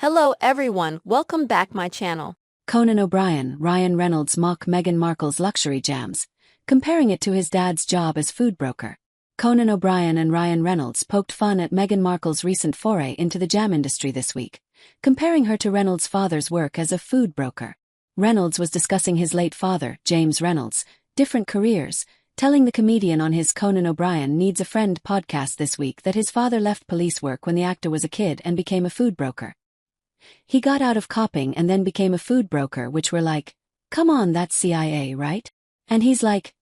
Hello everyone, welcome back my channel. Conan O'Brien, Ryan Reynolds mock Meghan Markle's luxury jams, comparing it to his dad's job as food broker. Conan O'Brien and Ryan Reynolds poked fun at Meghan Markle's recent foray into the jam industry this week, comparing her to Reynolds' father's work as a food broker. Reynolds was discussing his late father, James Reynolds' different careers, telling the comedian on his Conan O'Brien Needs a Friend podcast this week that his father left police work when the actor was a kid and became a food broker. He got out of copying and then became a food broker, which were like, come on, that's CIA, right? And he's like,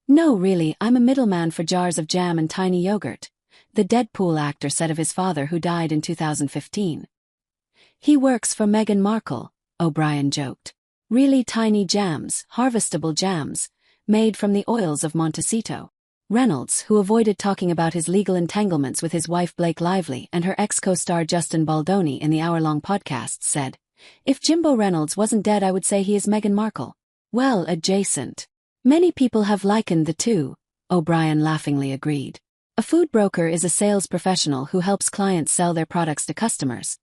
no really, I'm a middleman for jars of jam and tiny yogurt, the Deadpool actor said of his father who died in 2015. He works for Meghan Markle, O'Brien joked. Really tiny jams, harvestable jams, made from the oils of Montecito. Reynolds, who avoided talking about his legal entanglements with his wife Blake Lively and her ex-co-star Justin Baldoni in the hour-long podcast, said, if Jimbo Reynolds wasn't dead I would say he is Meghan Markle. Well, adjacent. Many people have likened the two, O'Brien laughingly agreed. A food broker is a sales professional who helps clients sell their products to customers,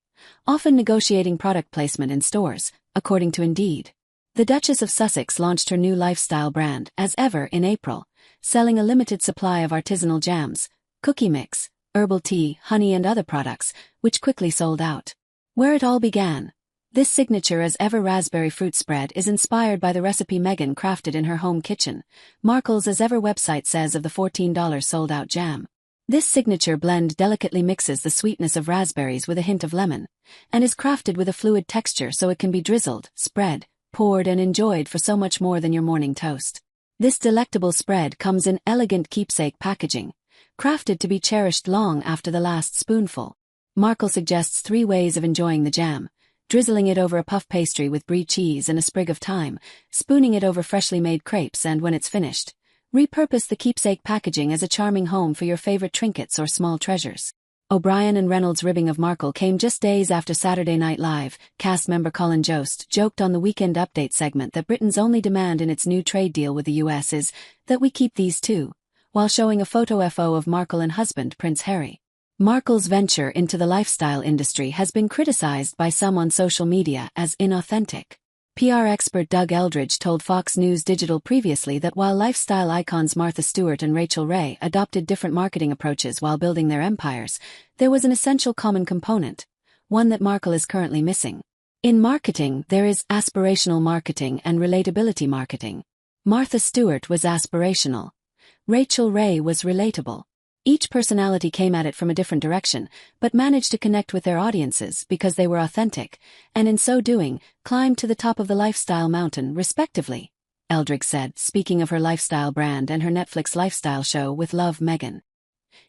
often negotiating product placement in stores, according to Indeed. The Duchess of Sussex launched her new lifestyle brand, As Ever, in April, selling a limited supply of artisanal jams, cookie mix, herbal tea, honey and other products, which quickly sold out. Where it all began. This signature As Ever raspberry fruit spread is inspired by the recipe Meghan crafted in her home kitchen, Markle's As Ever website says of the $14 sold-out jam. This signature blend delicately mixes the sweetness of raspberries with a hint of lemon, and is crafted with a fluid texture so it can be drizzled, spread, poured and enjoyed for so much more than your morning toast. This delectable spread comes in elegant keepsake packaging, crafted to be cherished long after the last spoonful. Markle suggests 3 ways of enjoying the jam: drizzling it over a puff pastry with brie cheese and a sprig of thyme, spooning it over freshly made crepes, and when it's finished, repurpose the keepsake packaging as a charming home for your favorite trinkets or small treasures. O'Brien and Reynolds' ribbing of Markle came just days after Saturday Night Live. Cast member Colin Jost joked on the Weekend Update segment that Britain's only demand in its new trade deal with the US is that we keep these two, while showing a photo of Markle and husband Prince Harry. Markle's venture into the lifestyle industry has been criticized by some on social media as inauthentic. PR expert Doug Eldridge told Fox News Digital previously that while lifestyle icons Martha Stewart and Rachel Ray adopted different marketing approaches while building their empires, there was an essential common component, one that Markle is currently missing. In marketing, there is aspirational marketing and relatability marketing. Martha Stewart was aspirational. Rachel Ray was relatable. Each personality came at it from a different direction, but managed to connect with their audiences because they were authentic, and in so doing, climbed to the top of the lifestyle mountain, respectively, Eldridge said, speaking of her lifestyle brand and her Netflix lifestyle show With Love, Meghan.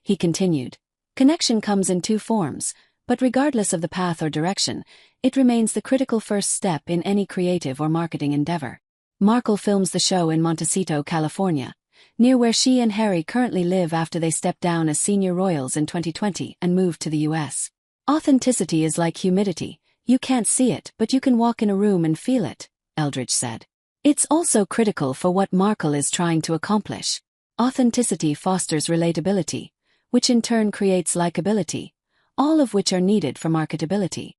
He continued, connection comes in 2 forms, but regardless of the path or direction, it remains the critical first step in any creative or marketing endeavor. Markle films the show in Montecito, California, near where she and Harry currently live after they stepped down as senior royals in 2020 and moved to the US. Authenticity is like humidity, you can't see it but you can walk in a room and feel it, Eldridge said. It's also critical for what Markle is trying to accomplish. Authenticity fosters relatability, which in turn creates likability, all of which are needed for marketability.